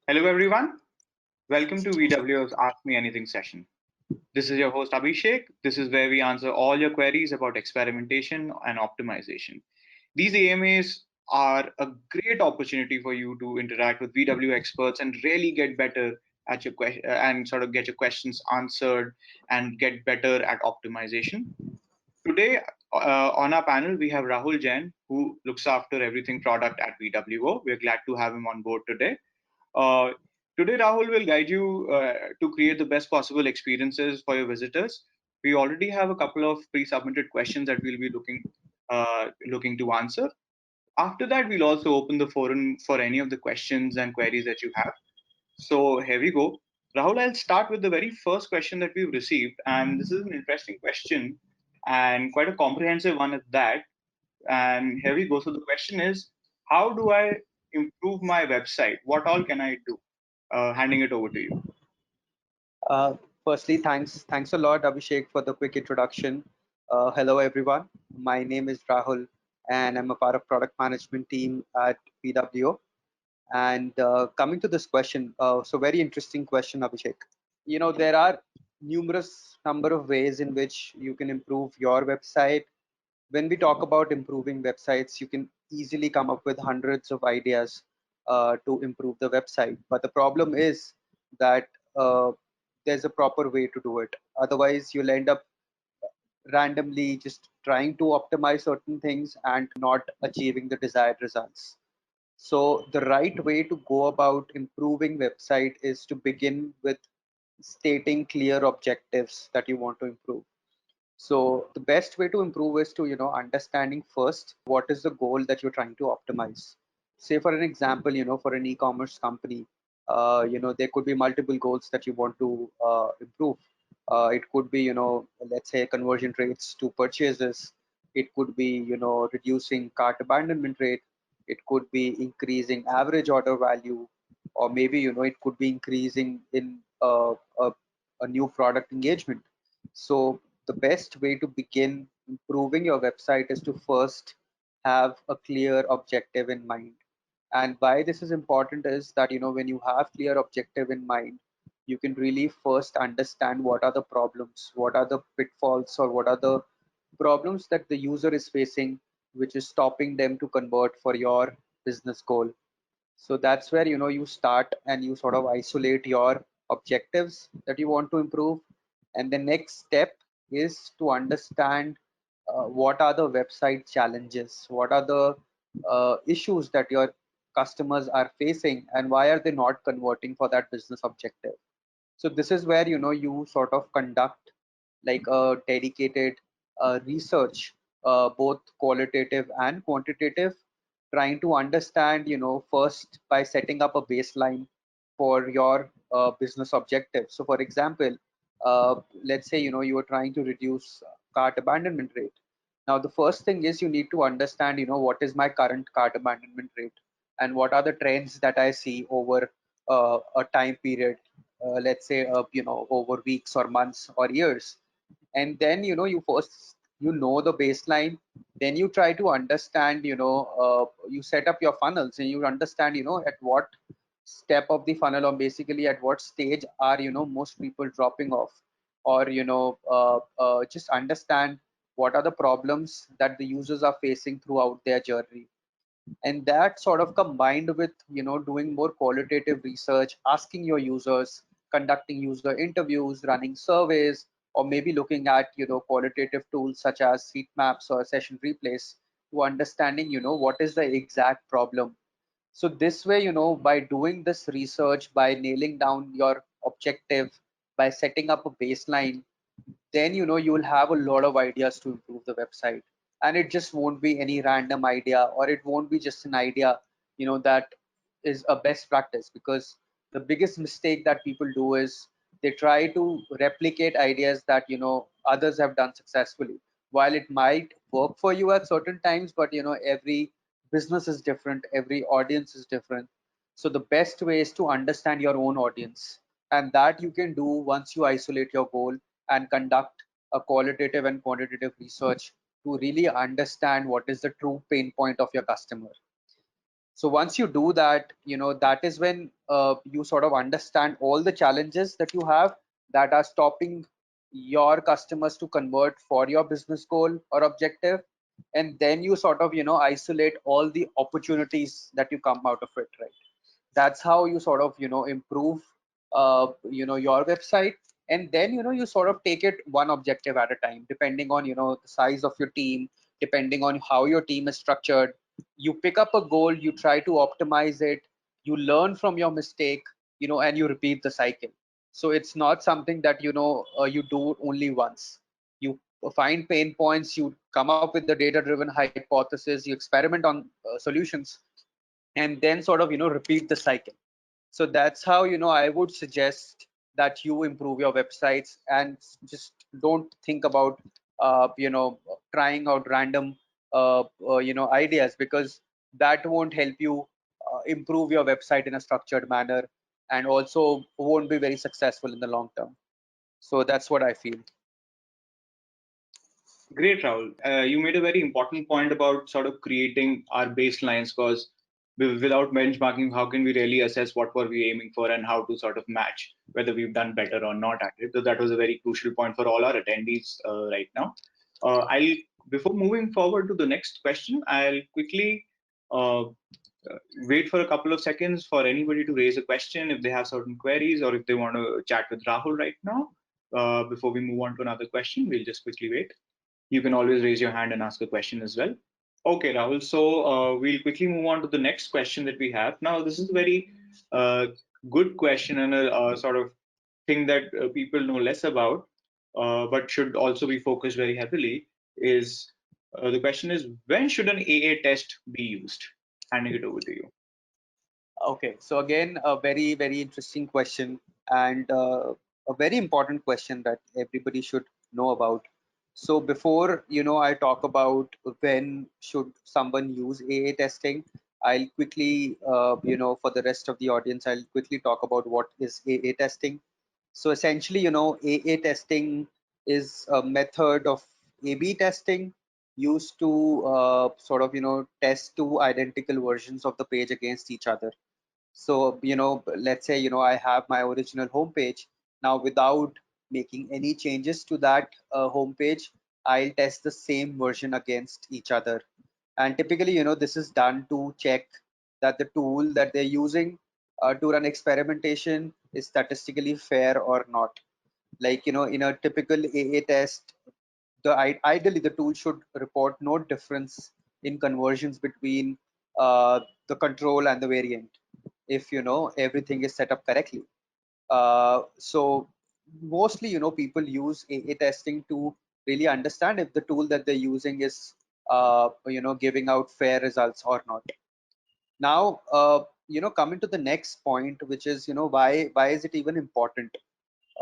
Hello, everyone. Welcome to VWO's Ask Me Anything session. This is your host Abhishek. This is where we answer all your queries about experimentation and optimization. These AMAs are a great opportunity for you to interact with VW experts and really get better at your and sort of get your questions answered and get better at optimization. Today, on our panel, we have Rahul Jain, who looks after everything product at VWO. We're glad to have him on board today. Uh, Today, Rahul will guide you to create the best possible experiences for your visitors. We already have a couple of pre-submitted questions that we'll be looking to answer. After that, we'll also open the forum for any of the questions and queries that you have. So here we go. Rahul, I'll start with the very first question that we've received, and this is an interesting question and quite a comprehensive one at that. And here we go. So the question is, how do I improve my website? What all can I do? Handing it over to you. Uh, Firstly, thanks a lot, Abhishek, for the quick introduction. Hello, everyone. My name is Rahul, and I'm a part of product management team at VWO. And coming to this question, so very interesting question, Abhishek. There are numerous number of ways in which you can improve your website. When we talk about improving websites, you can easily come up with hundreds of ideas to improve the website. But the problem is that there's a proper way to do it. Otherwise, you'll end up randomly just trying to optimize certain things and not achieving the desired results. So the right way to go about improving website is to begin with stating clear objectives that you want to improve. So the best way to improve is to, understanding first what is the goal that you're trying to optimize. Say for an example, for an e-commerce company, there could be multiple goals that you want to improve. It could be, let's say conversion rates to purchases. It could be, reducing cart abandonment rate. It could be increasing average order value, or maybe, it could be increasing in a new product engagement. So the best way to begin improving your website is to first have a clear objective in mind. And why this is important is that, when you have clear objective in mind, you can really first understand what are the problems, what are the pitfalls, or what are the problems that the user is facing, which is stopping them to convert for your business goal. So that's where, you start and you sort of isolate your objectives that you want to improve. And the next step is to understand what are the website challenges, what are the issues that your customers are facing, and why are they not converting for that business objective. So this is where, you sort of conduct like a dedicated research, both qualitative and quantitative, trying to understand, first by setting up a baseline for your business objective. So for example, let's say, you are trying to reduce cart abandonment rate. Now the first thing is you need to understand, what is my current cart abandonment rate and what are the trends that I see over a time period, let's say, over weeks or months or years. And then, you first, the baseline, then you try to understand, you set up your funnels and you understand, at what step of the funnel, or basically at what stage are, most people dropping off, or, just understand what are the problems that the users are facing throughout their journey. And that sort of combined with, doing more qualitative research, asking your users, conducting user interviews, running surveys, or maybe looking at, qualitative tools such as heat maps or session replays, to understanding, what is the exact problem. So this way, by doing this research, by nailing down your objective, by setting up a baseline, then, you will have a lot of ideas to improve the website. And it just won't be any random idea, or it won't be just an idea, that is a best practice. Because the biggest mistake that people do is they try to replicate ideas that, others have done successfully. While it might work for you at certain times, but, every business is different, every audience is different. So the best way is to understand your own audience, and that you can do once you isolate your goal and conduct a qualitative and quantitative research to really understand what is the true pain point of your customer. So once you do that, that is when you sort of understand all the challenges that you have that are stopping your customers to convert for your business goal or objective. And then you sort of, isolate all the opportunities that you come out of it, right? That's how you sort of, improve your website. And then, you sort of take it one objective at a time, depending on, the size of your team, depending on how your team is structured. You pick up a goal, you try to optimize it, you learn from your mistake, and you repeat the cycle. So it's not something that, you do only once. You find pain points, you come up with the data driven hypothesis, you experiment on solutions, and then sort of, repeat the cycle. So that's how, I would suggest that you improve your websites, and just don't think about trying out random ideas, because that won't help you improve your website in a structured manner, and also won't be very successful in the long term. So that's what I feel. Great, Rahul. You made a very important point about sort of creating our baselines, because without benchmarking, how can we really assess what were we aiming for and how to sort of match whether we've done better or not at it? So that was a very crucial point for all our attendees right now. I'll Before moving forward to the next question, I'll quickly uh, wait for a couple of seconds for anybody to raise a question if they have certain queries or if they want to chat with Rahul right now. Before we move on to another question, we'll just quickly wait. You can always raise your hand and ask a question as well. Okay, Rahul. So we'll quickly move on to the next question that we have. Now, this is a very uh, good question and a sort of thing that people know less about, but should also be focused very heavily. Is The question is, when should an AA test be used? Handing it over to you. Okay, so again, a very, very interesting question, and a very important question that everybody should know about. So before, I talk about when should someone use AA testing, I'll quickly, for the rest of the audience, I'll quickly talk about what is AA testing. So essentially, AA testing is a method of A/B testing used to sort of, test two identical versions of the page against each other. So, let's say, I have my original homepage. Now, without making any changes to that homepage, I'll test the same version against each other. And typically, this is done to check that the tool that they're using to run experimentation is statistically fair or not. Like, in a typical AA test, ideally the tool should report no difference in conversions between the control and the variant, if everything is set up correctly. So mostly, people use AA testing to really understand if the tool that they're using is giving out fair results or not. Now, coming to the next point, which is, why is it even important?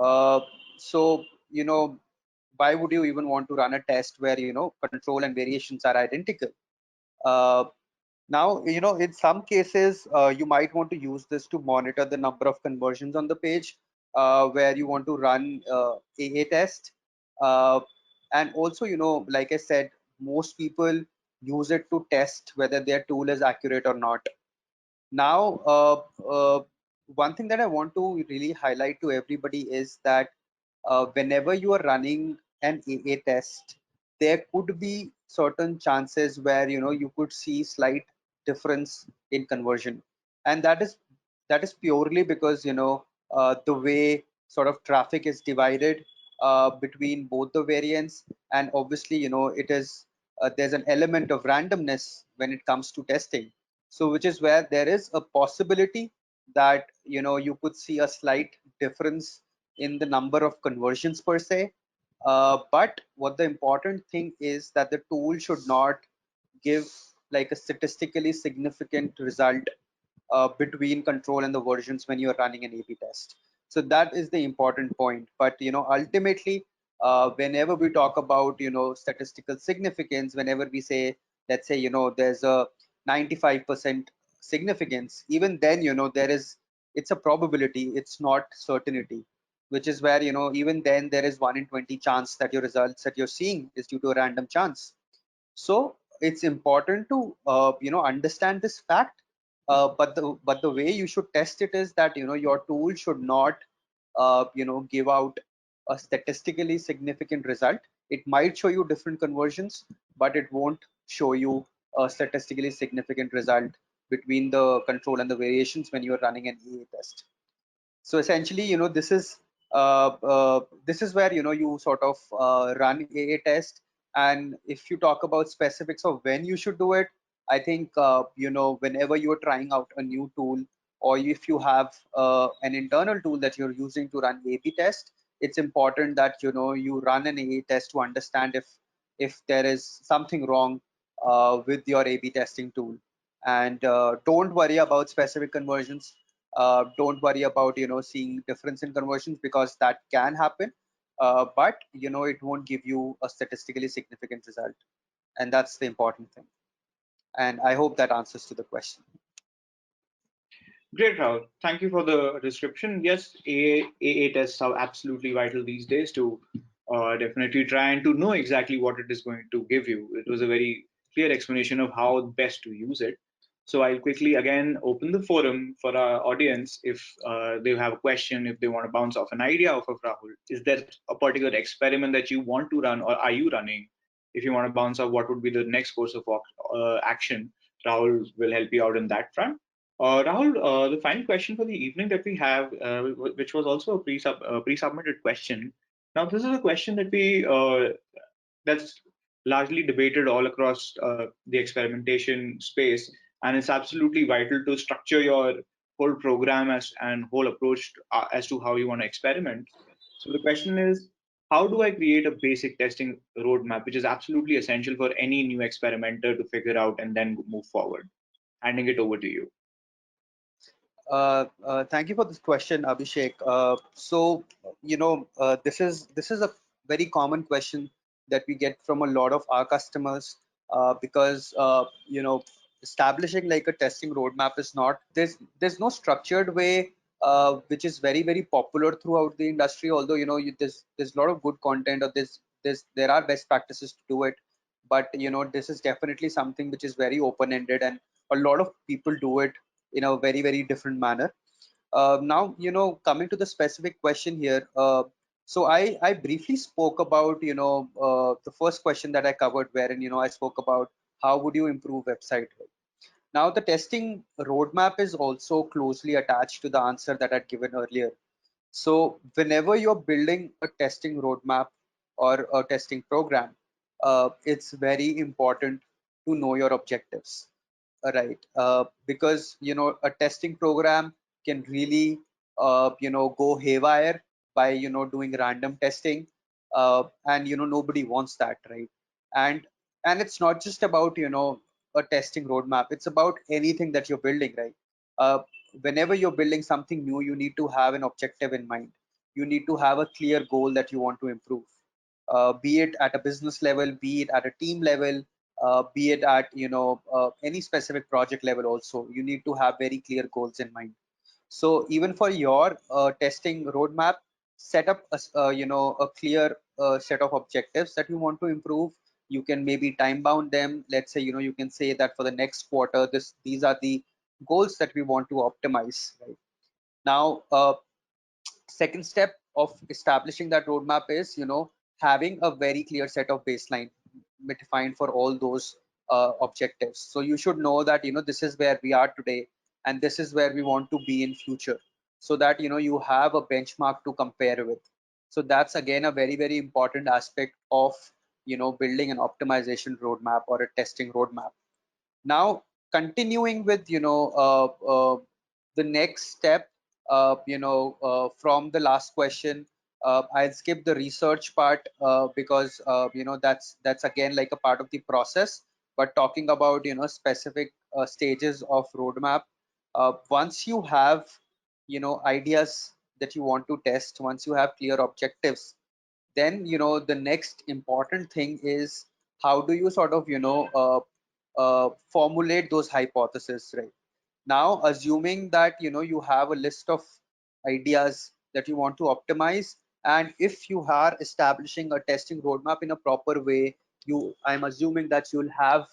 uh, so why would you even want to run a test where control and variations are identical? uh, Now, in some cases, you might want to use this to monitor the number of conversions on the page where you want to run AA test. Uh, and also, like I said, most people use it to test whether their tool is accurate or not. Now, one thing that I want to really highlight to everybody is that whenever you are running an AA test, there could be certain chances where you could see slight difference in conversion, and that is purely because the way sort of traffic is divided between both the variants, and obviously it is there's an element of randomness when it comes to testing. So which is where there is a possibility that you could see a slight difference in the number of conversions per se. But what the important thing is that the tool should not give like a statistically significant result between control and the versions when you're running an A/B test. So that is the important point. But ultimately, whenever we talk about statistical significance, whenever we say, let's say there's a 95% significance, even then there is, it's a probability, it's not certainty, which is where even then there is 1 in 20 chance that your results that you're seeing is due to a random chance. So it's important to understand this fact, But the way you should test it is that your tool should not give out a statistically significant result. It might show you different conversions, but it won't show you a statistically significant result between the control and the variations when you're running an EA test. So essentially, this is where you sort of run a test. And if you talk about specifics of when you should do it, I think whenever you're trying out a new tool, or if you have an internal tool that you're using to run A/B test, it's important that you run an A test to understand if there is something wrong with your A/B testing tool. And don't worry about specific conversions. Don't worry about seeing difference in conversions, because that can happen, but it won't give you a statistically significant result, and that's the important thing. And I hope that answers to the question. Great, Rahul. Thank you for the description. Yes, AA tests are absolutely vital these days to definitely try and to know exactly what it is going to give you. It was a very clear explanation of how best to use it. So I'll quickly again open the forum for our audience. If they have a question, if they want to bounce off an idea off of Rahul, is there a particular experiment that you want to run, or are you running? If you want to bounce off what would be the next course of action, Rahul will help you out in that front. Rahul, the final question for the evening that we have, which was also a pre-submitted question. Now, this is a question that that's largely debated all across the experimentation space, and it's absolutely vital to structure your whole program and whole approach as to how you want to experiment. So the question is, how do I create a basic testing roadmap, which is absolutely essential for any new experimenter to figure out and then move forward? Handing it over to you. Thank you for this question, Abhishek. So, this is a very common question that we get from a lot of our customers, because establishing like a testing roadmap is not there's no structured way, which is very popular throughout the industry. Although there's a lot of good content, or there are best practices to do it, but this is definitely something which is very open-ended, and a lot of people do it in a very different manner. Now, coming to the specific question here, so I briefly spoke about the first question that I covered, wherein I spoke about how would you improve website. Now, the testing roadmap is also closely attached to the answer that I'd given earlier. So whenever you're building a testing roadmap or a testing program, it's very important to know your objectives. Right, because a testing program can really go haywire by doing random testing, and nobody wants that, right? And it's not just about a testing roadmap. It's about anything that you're building, right? uh, Whenever you're building something new, you need to have an objective in mind. You need to have a clear goal that you want to improve, be it at a business level, be it at a team level, be it at any specific project level. Also, you need to have very clear goals in mind. So even for your testing roadmap, set up a clear set of objectives that you want to improve. You can maybe time bound them. Let's say you can say that for the next quarter, these are the goals that we want to optimize, right? Now, second step of establishing that roadmap is having a very clear set of baseline defined for all those objectives. So you should know that this is where we are today, and this is where we want to be in future, so that you have a benchmark to compare with. So that's again a very important aspect of building an optimization roadmap or a testing roadmap. Now, continuing with the next step, from the last question, I'll skip the research part, because that's again like a part of the process. But talking about specific stages of roadmap, once you have ideas that you want to test, once you have clear objectives, then the next important thing is how do you sort of formulate those hypotheses, right? Now, assuming that you have a list of ideas that you want to optimize, and if you are establishing a testing roadmap in a proper way, I'm assuming that you'll have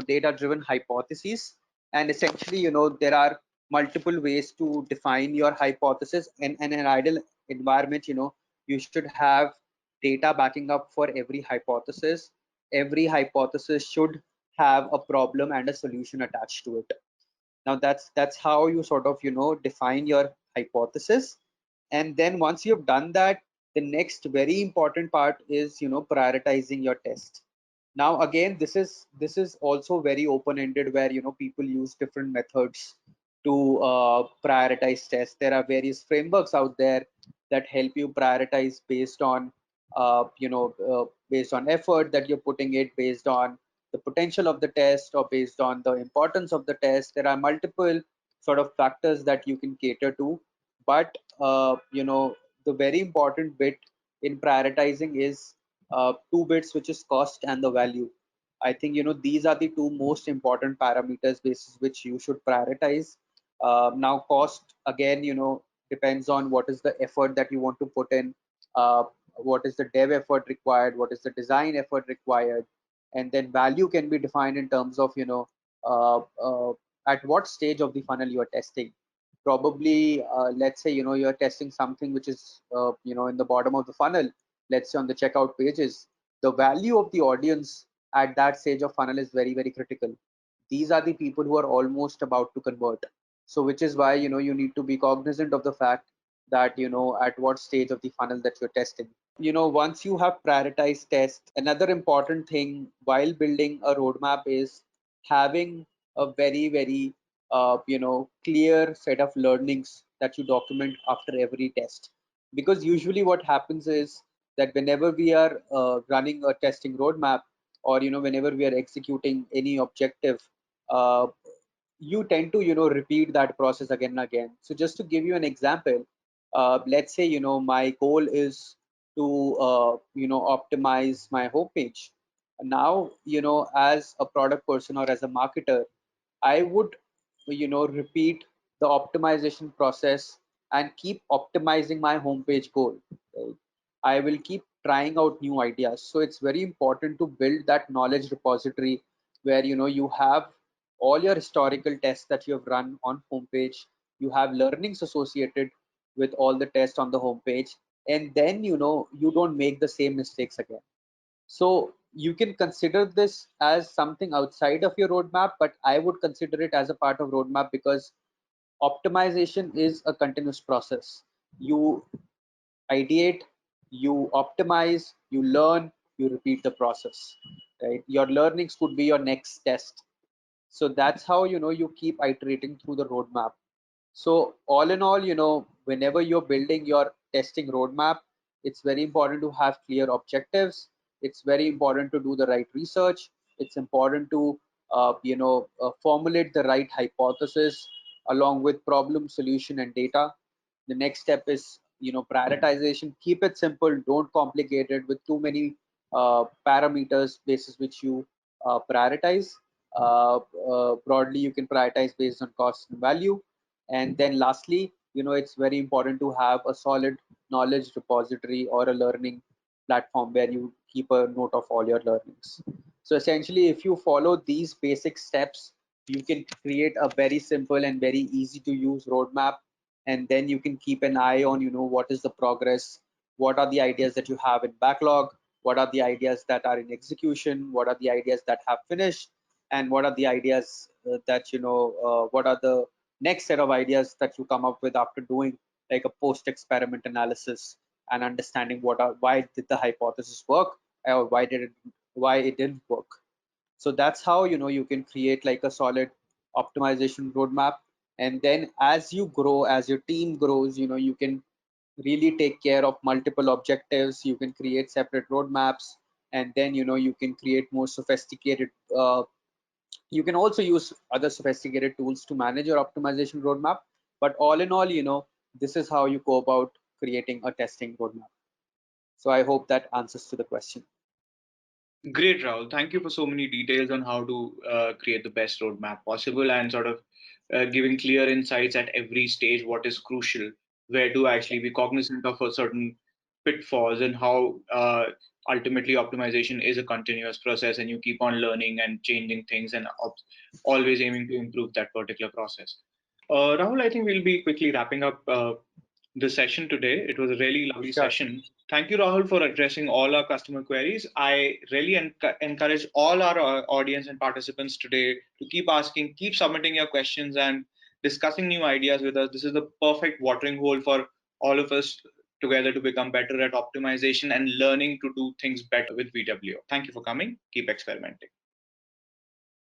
data driven hypotheses. And essentially, there are multiple ways to define your hypothesis. In an ideal environment, you should have data backing up for every hypothesis. Every hypothesis should have a problem and a solution attached to it. Now that's how you sort of define your hypothesis. And then once you've done that, the next very important part is prioritizing your test. Now again, this is also very open ended, where people use different methods to prioritize tests. There are various frameworks out there that help you prioritize based on effort that you're putting it, based on the potential of the test, or based on the importance of the test. There are multiple sort of factors that you can cater to. But the very important bit in prioritizing is two bits, which is cost and the value. I think these are the two most important parameters basis which you should prioritize. Now cost, again, depends on what is the effort that you want to put in, uh, what is the dev effort required, what is the design effort required. And then value can be defined in terms of uh, uh, at what stage of the funnel you are testing. Probably let's say you're testing something which is in the bottom of the funnel. Let's say on the checkout pages, the value of the audience at that stage of funnel is very, very critical. These are the people who are almost about to convert. So which is why you need to be cognizant of the fact that at what stage of the funnel that you're testing. Once you have prioritized tests, another important thing while building a roadmap is having a very, very clear set of learnings that you document after every test. Because usually what happens is that whenever we are running a testing roadmap, or whenever we are executing any objective, uh, you tend to repeat that process again and again. So just to give you an example, let's say my goal is to optimize my homepage. Now as a product person or as a marketer, I would repeat the optimization process and keep optimizing my homepage goal, right? I will keep trying out new ideas. So it's very important to build that knowledge repository where you have all your historical tests that you have run on homepage. You have learnings associated with all the tests on the homepage, and then you don't make the same mistakes again. So you can consider this as something outside of your roadmap, but I would consider it as a part of roadmap, because optimization is a continuous process. You ideate, you optimize, you learn, you repeat the process, right? Your learnings could be your next test. So that's how you keep iterating through the roadmap. So all in all, whenever you're building your testing roadmap, it's very important to have clear objectives. It's very important to do the right research. It's important to formulate the right hypothesis along with problem, solution, and data. The next step is prioritization. Keep it simple. Don't complicate it with too many parameters basis which you prioritize. Broadly, you can prioritize based on cost and value. And then lastly, it's very important to have a solid knowledge repository or a learning platform where you keep a note of all your learnings. So essentially, if you follow these basic steps, you can create a very simple and very easy to use roadmap. And then you can keep an eye on what is the progress, what are the ideas that you have in backlog, what are the ideas that are in execution, what are the ideas that have finished, and what are the ideas that what are the next set of ideas that you come up with after doing like a post experiment analysis and understanding why did the hypothesis work, or why it didn't work. So that's how you can create like a solid optimization roadmap. And then as you grow, as your team grows, you can really take care of multiple objectives. You can create separate roadmaps, and then you can create more sophisticated you can also use other sophisticated tools to manage your optimization roadmap. But all in all, this is how you go about creating a testing roadmap. So I hope that answers to the question. Great, Rahul. Thank you for so many details on how to create the best roadmap possible, and sort of giving clear insights at every stage what is crucial, where to actually be cognizant of a certain pitfalls, and how ultimately optimization is a continuous process, and you keep on learning and changing things and always aiming to improve that particular process. Rahul, I think we'll be quickly wrapping up the session today. It was a really lovely Sure. session. Thank you, Rahul, for addressing all our customer queries. I really encourage all our audience and participants today to keep asking, keep submitting your questions, and discussing new ideas with us. This is the perfect watering hole for all of us together to become better at optimization and learning to do things better with VWO. Thank you for coming. Keep experimenting.